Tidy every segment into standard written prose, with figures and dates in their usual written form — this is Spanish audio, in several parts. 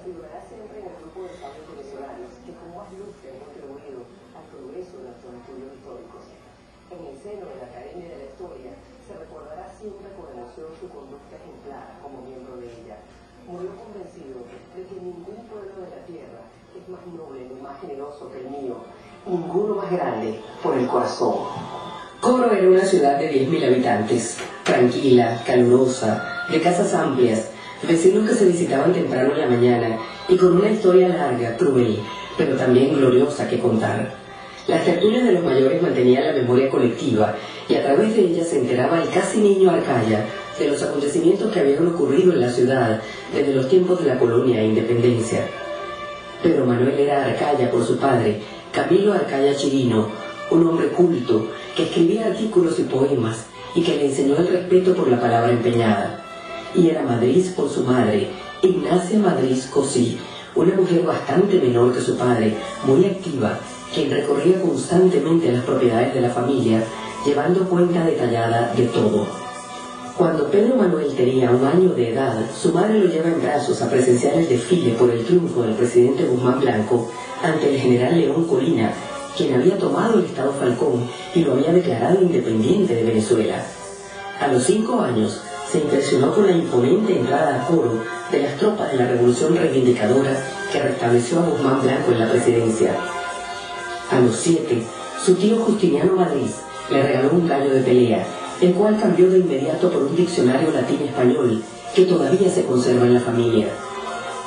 figurará siempre en el grupo de sabios venezolanos que con más luz han contribuido al progreso de nuestros estudios históricos. En el seno de la Academia de la Historia se recordará siempre con emoción su conducta ejemplar como miembro de ella. Murió convencido de que ningún pueblo de la tierra es más noble ni más generoso que el mío, ninguno más grande por el corazón. Coro era una ciudad de 10.000 habitantes, tranquila, calurosa, de casas amplias, vecinos que se visitaban temprano en la mañana y con una historia larga, cruel, pero también gloriosa que contar. Las tertulias de los mayores mantenían la memoria colectiva y a través de ellas se enteraba el casi niño Arcaya de los acontecimientos que habían ocurrido en la ciudad desde los tiempos de la colonia e independencia. Pedro Manuel era Arcaya por su padre, Camilo Arcaya Chirino, un hombre culto que escribía artículos y poemas y que le enseñó el respeto por la palabra empeñada. Y era Madriz por su madre, Ignacia Madriz Cosí, una mujer bastante menor que su padre, muy activa, quien recorría constantemente las propiedades de la familia, llevando cuenta detallada de todo. Cuando Pedro Manuel tenía 1 año de edad, su madre lo lleva en brazos a presenciar el desfile por el triunfo del presidente Guzmán Blanco ante el general León Colina, quien había tomado el estado Falcón y lo había declarado independiente de Venezuela. A los 5 años, se impresionó con la imponente entrada a coro de las tropas de la Revolución Reivindicadora que restableció a Guzmán Blanco en la presidencia. A los 7, su tío Justiniano Madriz le regaló un gallo de pelea, el cual cambió de inmediato por un diccionario latín-español que todavía se conserva en la familia.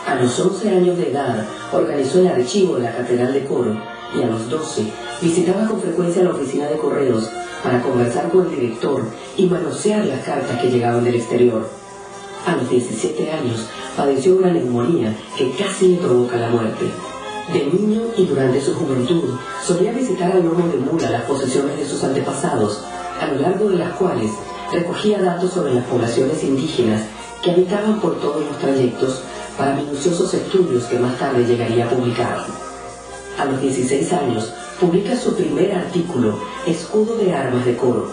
A los 11 años de edad organizó el archivo de la Catedral de Coro y a los 12 visitaba con frecuencia la oficina de correos para conversar con el director y manosear las cartas que llegaban del exterior. A los 17 años padeció una neumonía que casi le provoca la muerte. De niño y durante su juventud solía visitar al lomo de mula las posesiones de sus antepasados, a lo largo de las cuales recogía datos sobre las poblaciones indígenas que habitaban por todos los trayectos para minuciosos estudios que más tarde llegaría a publicar. A los 16 años publica su primer artículo, Escudo de Armas de Coro.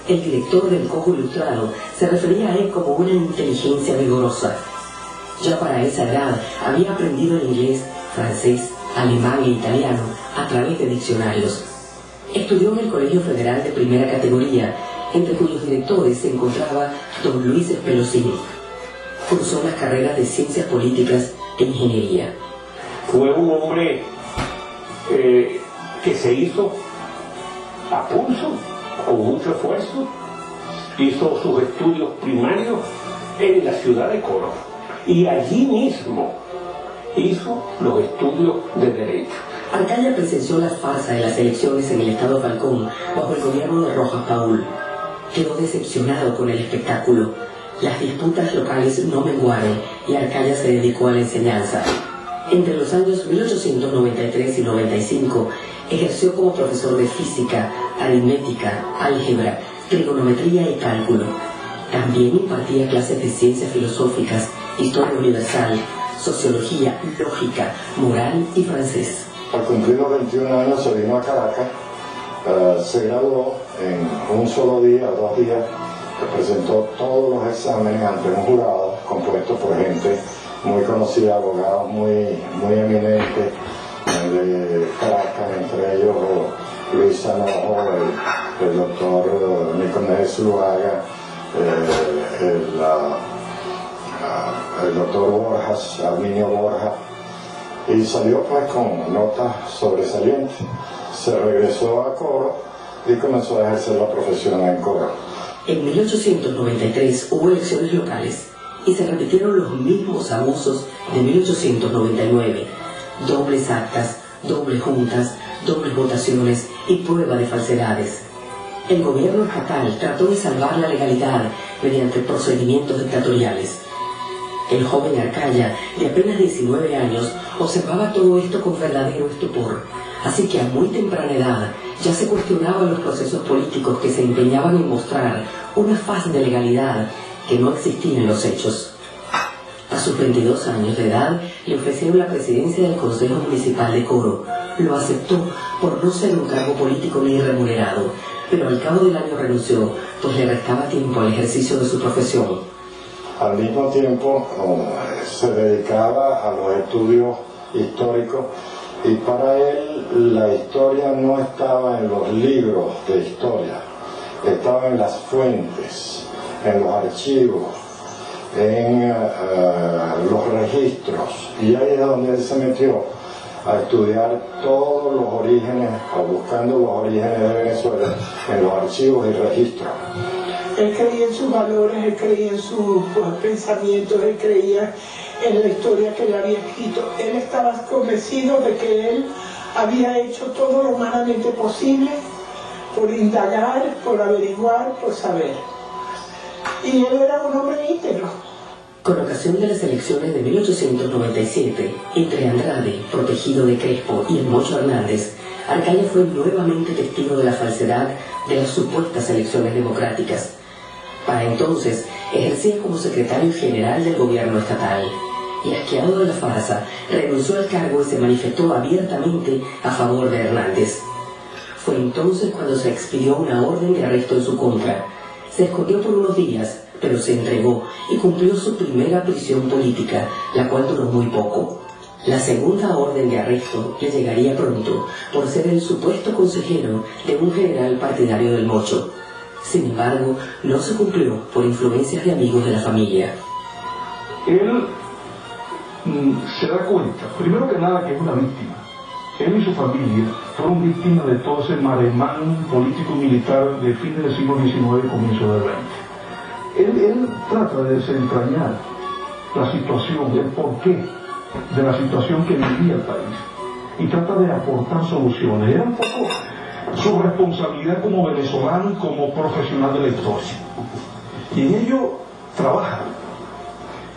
El director del Cojo Ilustrado se refería a él como una inteligencia vigorosa. Ya para esa edad había aprendido el inglés, francés, alemán e italiano a través de diccionarios. Estudió en el Colegio Federal de primera categoría, entre cuyos directores se encontraba don Luis Espelosini. Cursó las carreras de Ciencias Políticas e Ingeniería. Fue un hombre que se hizo a pulso, con mucho esfuerzo. Hizo sus estudios primarios en la ciudad de Coro y allí mismo hizo los estudios de Derecho. Arcaya presenció la farsa de las elecciones en el estado Falcón bajo el gobierno de Rojas Paul. Quedó decepcionado con el espectáculo. Las disputas locales no menguaron y Arcaya se dedicó a la enseñanza. Entre los años 1893 y 95 ejerció como profesor de física, aritmética, álgebra, trigonometría y cálculo. También impartía clases de ciencias filosóficas, historia universal, sociología, lógica, moral y francés. Al cumplir los 21 años se vino a Caracas, se graduó en un solo día, 2 días, presentó todos los exámenes ante un jurado compuesto por gente muy conocida, abogados muy eminentes de Caracas, entre ellos Luis Sanojo, el doctor Nicolás Zuluaga, el doctor Borjas, Arminio Borja, y salió pues con notas sobresalientes. Se regresó a Coro y comenzó a ejercer la profesión en Coro. En 1893 hubo elecciones locales y se repitieron los mismos abusos de 1899, dobles actas, dobles juntas, dobles votaciones y prueba de falsedades. El gobierno estatal trató de salvar la legalidad mediante procedimientos dictatoriales. El joven Arcaya, de apenas 19 años, observaba todo esto con verdadero estupor, así que a muy temprana edad ya se cuestionaban los procesos políticos que se empeñaban en mostrar una faz de legalidad que no existía en los hechos. A sus 22 años de edad le ofrecieron la presidencia del Consejo Municipal de Coro. Lo aceptó por no ser un cargo político ni remunerado, pero al cabo del año renunció, pues le restaba tiempo al ejercicio de su profesión. al mismo tiempo se dedicaba a los estudios históricos, y para él la historia no estaba en los libros de historia, estaba en las fuentes, en los archivos, en los registros, y ahí es donde él se metió a estudiar todos los orígenes, o buscando los orígenes de Venezuela en los archivos y registros. Él creía en sus valores, él creía en sus pensamientos, él creía en la historia que él había escrito. Él estaba convencido de que él había hecho todo lo humanamente posible por indagar, por averiguar, por saber. Y él era un hombre íntegro. Con ocasión de las elecciones de 1897, entre Andrade, protegido de Crespo, y el Mocho Hernández, Arcaya fue nuevamente testigo de la falsedad de las supuestas elecciones democráticas. Para entonces, ejercía como secretario general del gobierno estatal, y asqueado de la farsa, renunció al cargo y se manifestó abiertamente a favor de Hernández. Fue entonces cuando se expidió una orden de arresto en su contra. Se escondió por unos días, pero se entregó y cumplió su primera prisión política, la cual duró muy poco. La segunda orden de arresto le llegaría pronto, por ser el supuesto consejero de un general partidario del Mocho. Sin embargo, no se cumplió por influencias de amigos de la familia. Él se da cuenta, primero que nada, que es una víctima. Él y su familia fueron víctimas de todo ese maremán político y militar de fines del siglo XIX y comienzo del XX. Él trata de desentrañar la situación, el porqué de la situación que vivía el país, y trata de aportar soluciones. Era un poco su responsabilidad como venezolano y como profesional de la historia. Y en ello trabaja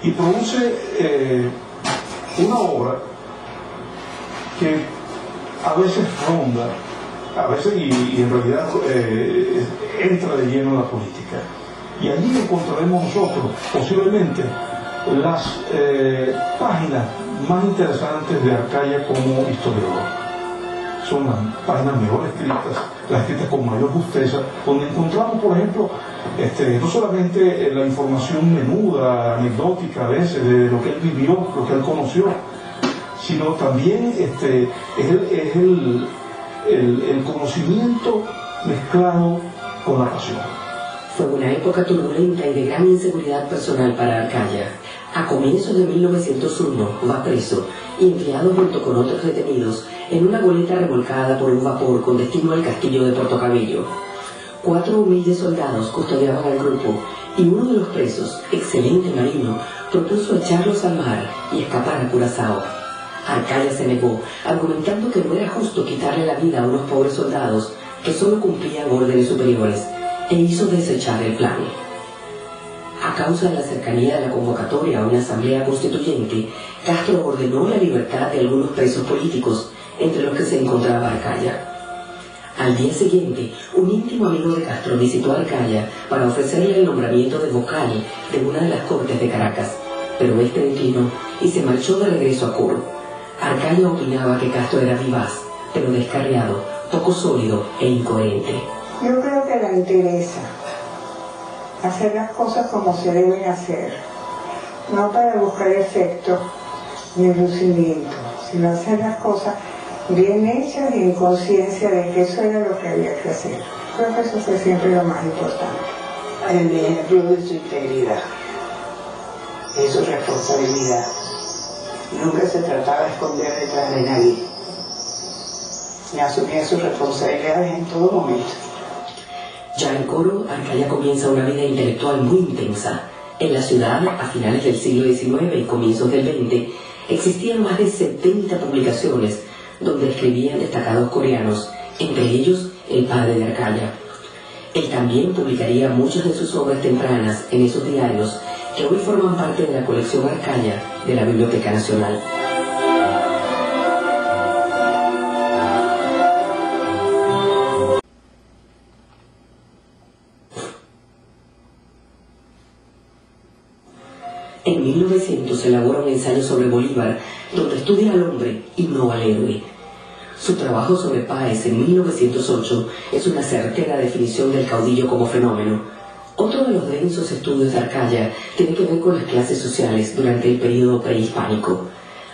y produce una obra que a veces ronda, a veces y en realidad entra de lleno en la política. Y allí encontraremos nosotros posiblemente las páginas más interesantes de Arcaya como historiador. Son las páginas mejor escritas, las escritas con mayor justeza, donde encontramos, por ejemplo, no solamente la información menuda, anecdótica a veces, de lo que él vivió, lo que él conoció, sino también es el conocimiento mezclado con la pasión. Fue una época turbulenta y de gran inseguridad personal para Arcaya. A comienzos de 1901 va preso y enviado junto con otros detenidos en una goleta remolcada por un vapor con destino al castillo de Portocabello. 4 humildes soldados custodiaban al grupo y uno de los presos, excelente marino, propuso echarlos al mar y escapar a Curazao. Arcaya se negó, argumentando que no era justo quitarle la vida a unos pobres soldados que solo cumplían órdenes superiores, e hizo desechar el plan. A causa de la cercanía de la convocatoria a una asamblea constituyente, Castro ordenó la libertad de algunos presos políticos, entre los que se encontraba Arcaya. Al día siguiente, un íntimo amigo de Castro visitó a Arcaya para ofrecerle el nombramiento de vocal de una de las cortes de Caracas, pero este declinó y se marchó de regreso a Coro. Arcaya opinaba que Castro era vivaz, pero descarriado, poco sólido e incoherente. Yo creo que le interesa hacer las cosas como se deben hacer, no para buscar efecto ni lucimiento, sino hacer las cosas bien hechas y en conciencia de que eso era lo que había que hacer. Creo que eso fue siempre lo más importante. El ejemplo de su integridad, de su responsabilidad. Nunca se trataba de esconder detrás de nadie, y asumía sus responsabilidades en todo momento. Ya en Coro, Arcaya comienza una vida intelectual muy intensa. En la ciudad, a finales del siglo XIX y comienzos del XX, existían más de 70 publicaciones donde escribían destacados coreanos, entre ellos el padre de Arcaya. Él también publicaría muchas de sus obras tempranas en esos diarios que hoy forman parte de la colección Arcaya de la Biblioteca Nacional. En 1900 se elabora un ensayo sobre Bolívar, donde estudia al hombre y no al héroe. Su trabajo sobre Páez en 1908 es una certera definición del caudillo como fenómeno. Otro de los densos estudios de Arcaya tiene que ver con las clases sociales durante el periodo prehispánico.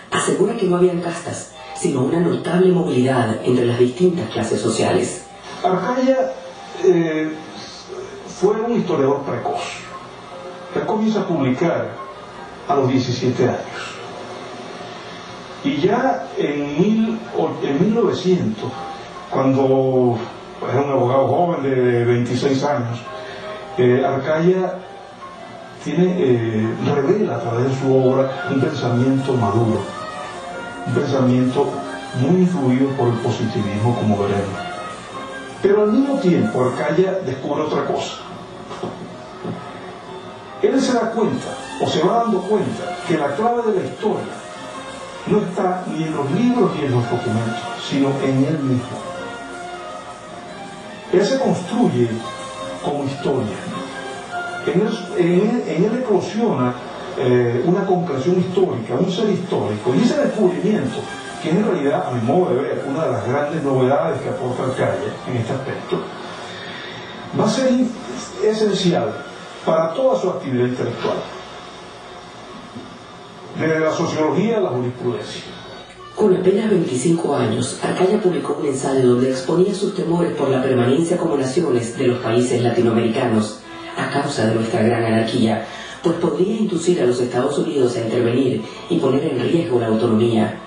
Asegura que no habían castas, sino una notable movilidad entre las distintas clases sociales. Arcaya fue un historiador precoz. Él comienza a publicar a los 17 años. Y ya en 1900, cuando era un abogado joven de 26 años, Arcaya revela a través de su obra un pensamiento maduro, un pensamiento muy influido por el positivismo, como veremos. Pero al mismo tiempo Arcaya descubre otra cosa. Él se da cuenta, o se va dando cuenta, que la clave de la historia no está ni en los libros ni en los documentos, sino en él mismo. Él se construye como historia. En él eclosiona una concreción histórica, un ser histórico. Y ese descubrimiento, que es en realidad, a mi modo de ver, una de las grandes novedades que aporta Arcaya en este aspecto, va a ser esencial para toda su actividad intelectual, desde la sociología a la jurisprudencia. Con apenas 25 años, Arcaya publicó un ensayo donde exponía sus temores por la permanencia como naciones de los países latinoamericanos a causa de nuestra gran anarquía, pues podría inducir a los Estados Unidos a intervenir y poner en riesgo la autonomía.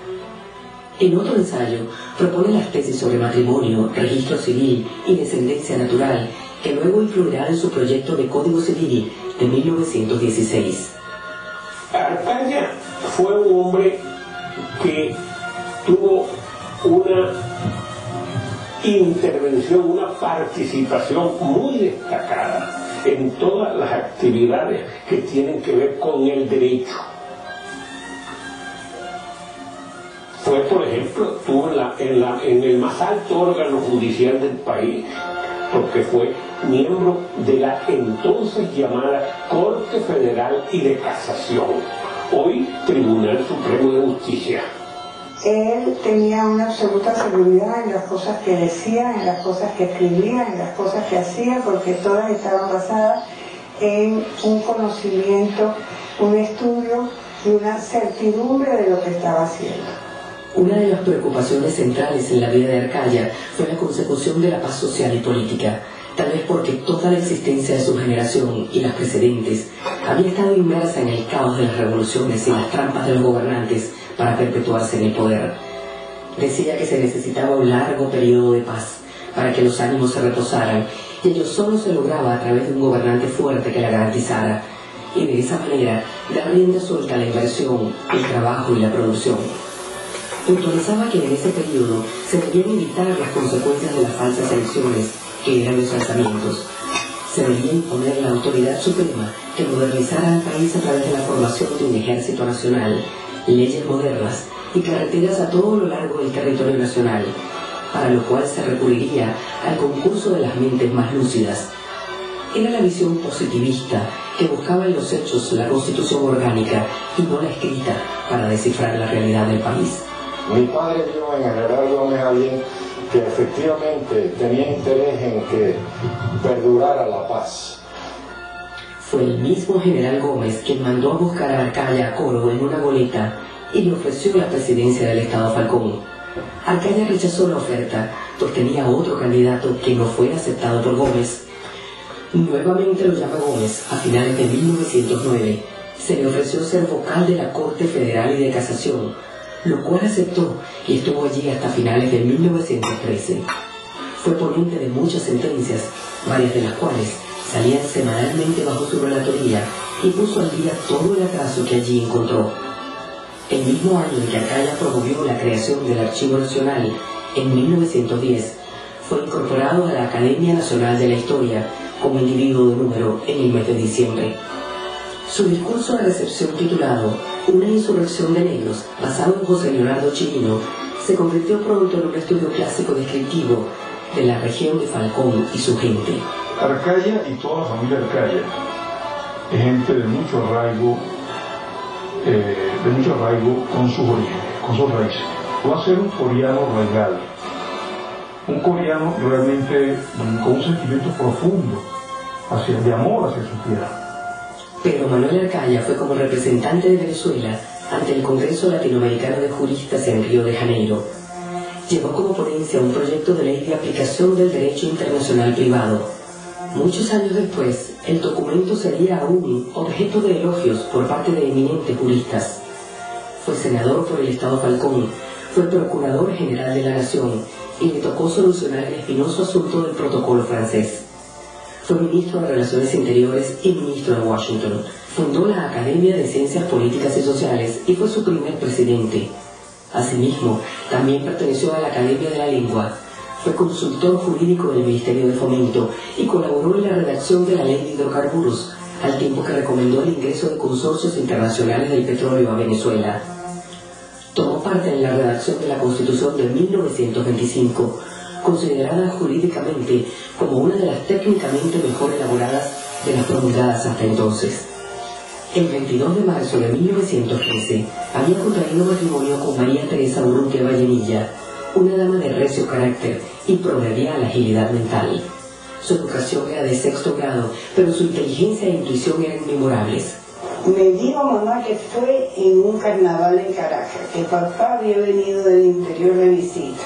En otro ensayo, propone las tesis sobre matrimonio, registro civil y descendencia natural, que luego incluirá en su proyecto de Código Civil de 1916. Arcaya fue un hombre que tuvo una intervención, una participación muy destacada en todas las actividades que tienen que ver con el derecho. Fue, por ejemplo, estuvo en el más alto órgano judicial del país, porque fue miembro de la entonces llamada Corte Federal y de Casación, hoy Tribunal Supremo de Justicia. Él tenía una absoluta seguridad en las cosas que decía, en las cosas que escribía, en las cosas que hacía, porque todas estaban basadas en un conocimiento, un estudio y una certidumbre de lo que estaba haciendo. Una de las preocupaciones centrales en la vida de Arcaya fue la consecución de la paz social y política, tal vez porque toda la existencia de su generación y las precedentes había estado inmersa en el caos de las revoluciones y las trampas de los gobernantes para perpetuarse en el poder. Decía que se necesitaba un largo periodo de paz para que los ánimos se reposaran, y ello solo se lograba a través de un gobernante fuerte que la garantizara, y de esa manera dar rienda suelta a la inversión, el trabajo y la producción. Puntualizaba que en ese periodo se debían evitar las consecuencias de las falsas elecciones, que eran los alzamientos. Se debía imponer la autoridad suprema que modernizara al país a través de la formación de un ejército nacional, leyes modernas y carreteras a todo lo largo del territorio nacional, para lo cual se recurriría al concurso de las mentes más lúcidas. Era la visión positivista que buscaba en los hechos la constitución orgánica y no la escrita para descifrar la realidad del país. Mi padre vio en el general Gómez Avién que efectivamente tenía interés en que perdurara la paz. Fue el mismo general Gómez quien mandó a buscar a Arcaya a Coro en una goleta y le ofreció la presidencia del Estado Falcón. Arcaya rechazó la oferta, pues tenía otro candidato que no fue aceptado por Gómez. Nuevamente lo llama Gómez a finales de 1909. Se le ofreció ser vocal de la Corte Federal y de Casación, lo cual aceptó y estuvo allí hasta finales de 1913. Fue ponente de muchas sentencias, varias de las cuales salían semanalmente bajo su relatoría, y puso al día todo el atraso que allí encontró. El mismo año en que Arcaya promovió la creación del Archivo Nacional, en 1910, fue incorporado a la Academia Nacional de la Historia como individuo de número en el mes de diciembre. Su discurso de recepción titulado Una insurrección de negros, basado en José Leonardo Chirino, se convirtió pronto en un estudio clásico descriptivo de la región de Falcón y su gente. Arcaya y toda la familia Arcaya es gente de mucho arraigo con sus orígenes, con sus raíces. Va a ser un coreano real, un coreano realmente con un sentimiento profundo de amor hacia su tierra. Pedro Manuel Arcaya fue como representante de Venezuela ante el Congreso Latinoamericano de Juristas en Río de Janeiro. Llevó como ponencia un proyecto de ley de aplicación del derecho internacional privado. Muchos años después, el documento sería aún objeto de elogios por parte de eminentes juristas. Fue senador por el Estado Falcón, fue procurador general de la Nación y le tocó solucionar el espinoso asunto del protocolo francés. Fue ministro de Relaciones Interiores y ministro en Washington. Fundó la Academia de Ciencias Políticas y Sociales y fue su primer presidente. Asimismo, también perteneció a la Academia de la Lengua. Fue consultor jurídico del Ministerio de Fomento y colaboró en la redacción de la Ley de Hidrocarburos, al tiempo que recomendó el ingreso de consorcios internacionales del petróleo a Venezuela. Tomó parte en la redacción de la Constitución de 1925, considerada jurídicamente como una de las técnicamente mejor elaboradas de las promulgadas hasta entonces. El 22 de marzo de 1913 había contraído matrimonio con María Teresa Urrutia Vallenilla, una dama de recio carácter y proverbial agilidad mental. Su educación era de 6º grado, pero su inteligencia e intuición eran memorables. Me dijo mamá que fue en un carnaval en Caracas, que papá había venido del interior de visita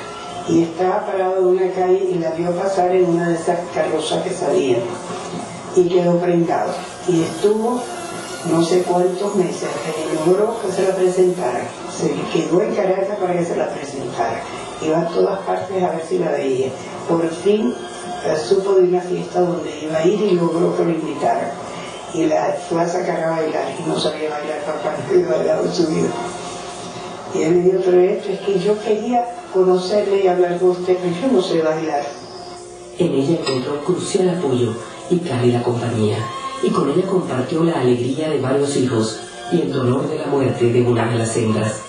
y estaba parado en una calle y la vio pasar en una de esas carrozas que salían y quedó prendado y estuvo no sé cuántos meses que logró que se la presentara. Se quedó en Caracas para que se la presentara, iba a todas partes a ver si la veía. Por fin supo de una fiesta donde iba a ir y logró que lo invitaran y la fue a sacar a bailar y no sabía bailar, papá no había bailado en su vida. Y él me dijo, pero esto es que yo quería conocerle y hablar con usted, pero yo no sé bailar. En ella encontró crucial apoyo y cálida compañía, y con ella compartió la alegría de varios hijos y el dolor de la muerte de una de las hembras.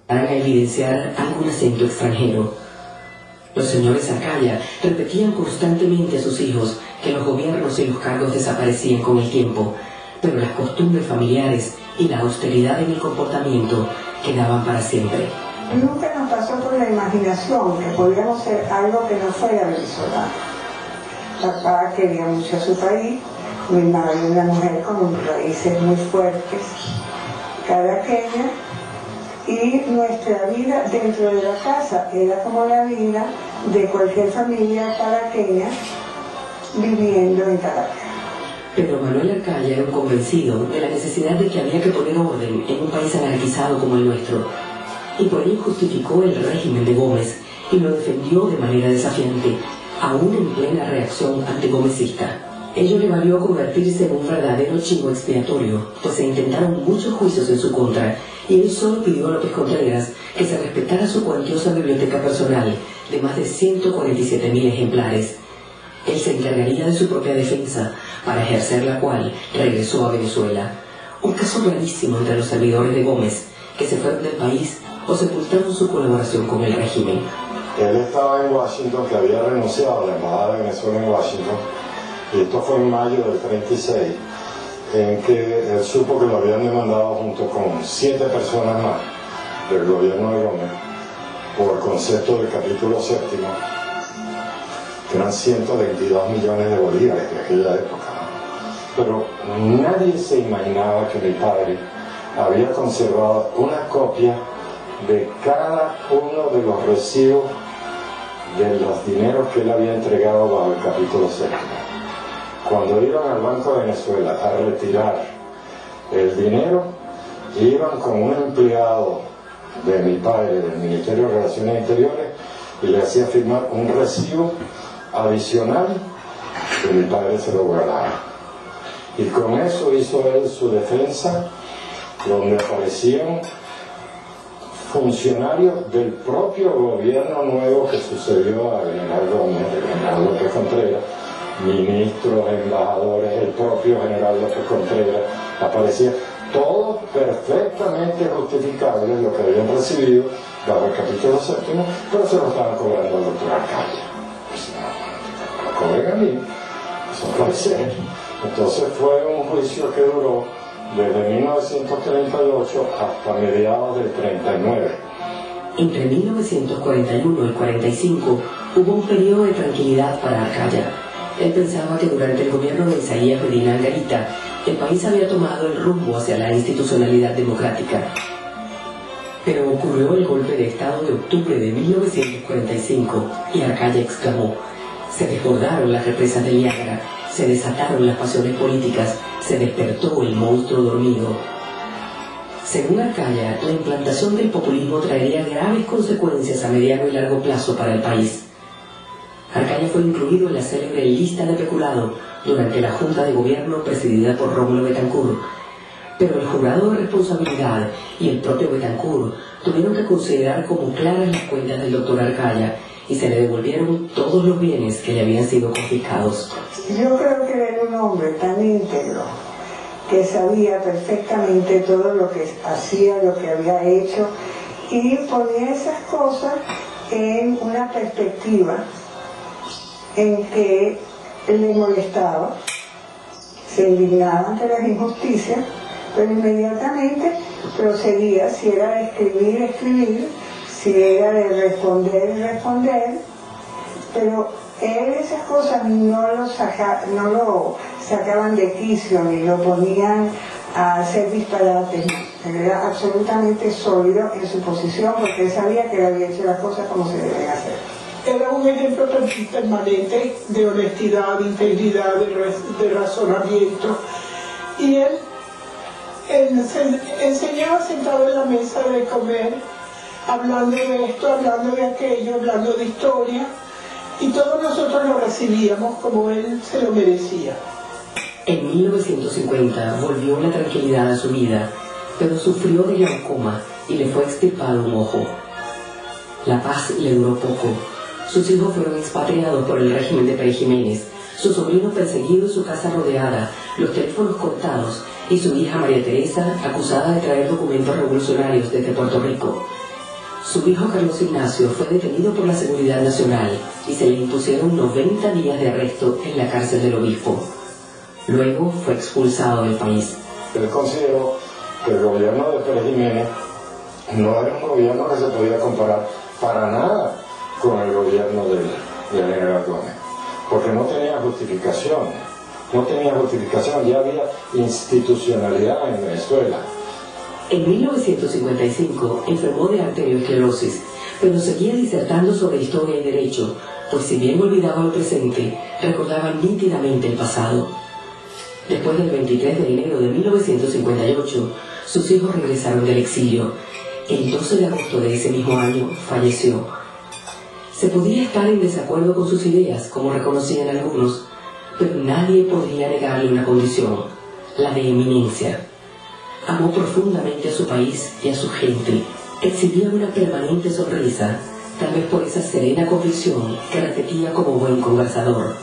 A evidenciar algún acento extranjero. Los señores Arcaya repetían constantemente a sus hijos que los gobiernos y los cargos desaparecían con el tiempo, pero las costumbres familiares y la austeridad en el comportamiento quedaban para siempre. Nunca nos pasó por la imaginación que podíamos ser algo que no fuera venezolano. Papá quería mucho a su país, mi madre una mujer con raíces muy fuertes, caraqueña, y nuestra vida dentro de la casa era como la vida de cualquier familia caraqueña viviendo en Caracas. Pedro Manuel Arcaya era un convencido de la necesidad de que había que poner orden en un país anarquizado como el nuestro, y por ello justificó el régimen de Gómez y lo defendió de manera desafiante, aún en plena reacción antigomecista. Ello le valió convertirse en un verdadero chivo expiatorio, pues se intentaron muchos juicios en su contra, y él solo pidió a López Contreras que se respetara su cuantiosa biblioteca personal de más de 147.000 ejemplares. Él se encargaría de su propia defensa, para ejercer la cual regresó a Venezuela. Un caso rarísimo entre los servidores de Gómez, que se fueron del país o sepultaron su colaboración con el régimen. Él estaba en Washington, que había renunciado a la embajada de Venezuela en Washington, y esto fue en mayo del 36, en que él supo que lo habían demandado junto con 7 personas más del gobierno de Gómez por concepto del capítulo 7, que eran 122 millones de bolívares de aquella época. Pero nadie se imaginaba que mi padre había conservado una copia de cada uno de los recibos de los dineros que él había entregado bajo el capítulo 7. Cuando iban al Banco de Venezuela a retirar el dinero, iban con un empleado de mi padre del Ministerio de Relaciones Interiores y le hacía firmar un recibo adicional que mi padre se lo guardaba. Y con eso hizo él su defensa, donde aparecían funcionarios del propio gobierno nuevo que sucedió a General Gómez, el general López Contreras, ministros, embajadores, el propio general López Contreras, aparecía todo perfectamente justificable lo que habían recibido bajo el capítulo 7º, pero se lo estaban cobrando al doctor Arcaya. Pues no lo cobren a mí, eso no puede ser. Entonces fue un juicio que duró desde 1938 hasta mediados del 39. Entre 1941 y 45 hubo un periodo de tranquilidad para Arcaya. Él pensaba que durante el gobierno de Isaías Medina Angarita, el país había tomado el rumbo hacia la institucionalidad democrática. Pero ocurrió el golpe de Estado de octubre de 1945 y Arcaya exclamó: se desbordaron las represas de Niágara, se desataron las pasiones políticas, se despertó el monstruo dormido. Según Arcaya, la implantación del populismo traería graves consecuencias a mediano y largo plazo para el país. Arcaya fue incluido en la célebre lista de peculado durante la Junta de Gobierno presidida por Rómulo Betancourt, pero el jurado de responsabilidad y el propio Betancourt tuvieron que considerar como claras las cuentas del doctor Arcaya y se le devolvieron todos los bienes que le habían sido confiscados. Yo creo que era un hombre tan íntegro que sabía perfectamente todo lo que hacía, lo que había hecho, y ponía esas cosas en una perspectiva en que le molestaba, se indignaba ante las injusticias, pero inmediatamente procedía, si era de escribir, escribir, si era de responder, responder, pero él esas cosas no lo sacaban de quicio ni lo ponían a hacer disparates. Él era absolutamente sólido en su posición porque él sabía que él había hecho las cosas como se deben hacer. Era un ejemplo permanente de honestidad, de integridad, de razonamiento. Y él enseñaba sentado en la mesa de comer, hablando de esto, hablando de aquello, hablando de historia, y todos nosotros lo recibíamos como él se lo merecía. En 1950 volvió la tranquilidad a su vida, pero sufrió de glaucoma y le fue extirpado un ojo. La paz le duró poco. Sus hijos fueron expatriados por el régimen de Pérez Jiménez, su sobrino perseguido y su casa rodeada, los teléfonos cortados, y su hija María Teresa acusada de traer documentos revolucionarios desde Puerto Rico. Su hijo Carlos Ignacio fue detenido por la Seguridad Nacional y se le impusieron 90 días de arresto en la cárcel del Obispo. Luego fue expulsado del país. Él consideró que el gobierno de Pérez Jiménez no era un gobierno que se podía comparar para nada con el gobierno del general Gómez, porque no tenía justificación, ya había institucionalidad en Venezuela. En 1955 enfermó de arteriosclerosis, pero seguía disertando sobre historia y derecho, pues si bien olvidaba el presente, recordaba nítidamente el pasado. Después del 23 de enero de 1958, sus hijos regresaron del exilio. El 12 de agosto de ese mismo año falleció. Se podía estar en desacuerdo con sus ideas, como reconocían algunos, pero nadie podía negarle una condición, la de eminencia. Amó profundamente a su país y a su gente. Exhibía una permanente sonrisa, tal vez por esa serena convicción que repetía como buen conversador.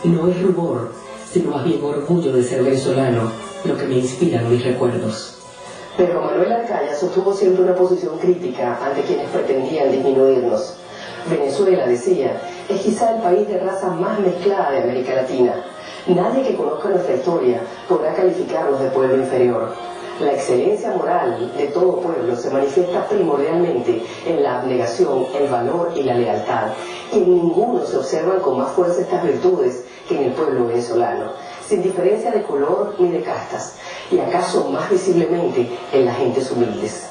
No es rubor, sino más bien orgullo de ser venezolano, lo que me inspiran mis recuerdos. Pero Manuel Arcaya sostuvo siempre una posición crítica ante quienes pretendían disminuirnos. Venezuela, decía, es quizá el país de raza más mezclada de América Latina. Nadie que conozca nuestra historia podrá calificarnos de pueblo inferior. La excelencia moral de todo pueblo se manifiesta primordialmente en la abnegación, el valor y la lealtad. Y en ninguno se observan con más fuerza estas virtudes que en el pueblo venezolano, sin diferencia de color ni de castas, y acaso más visiblemente en las gentes humildes.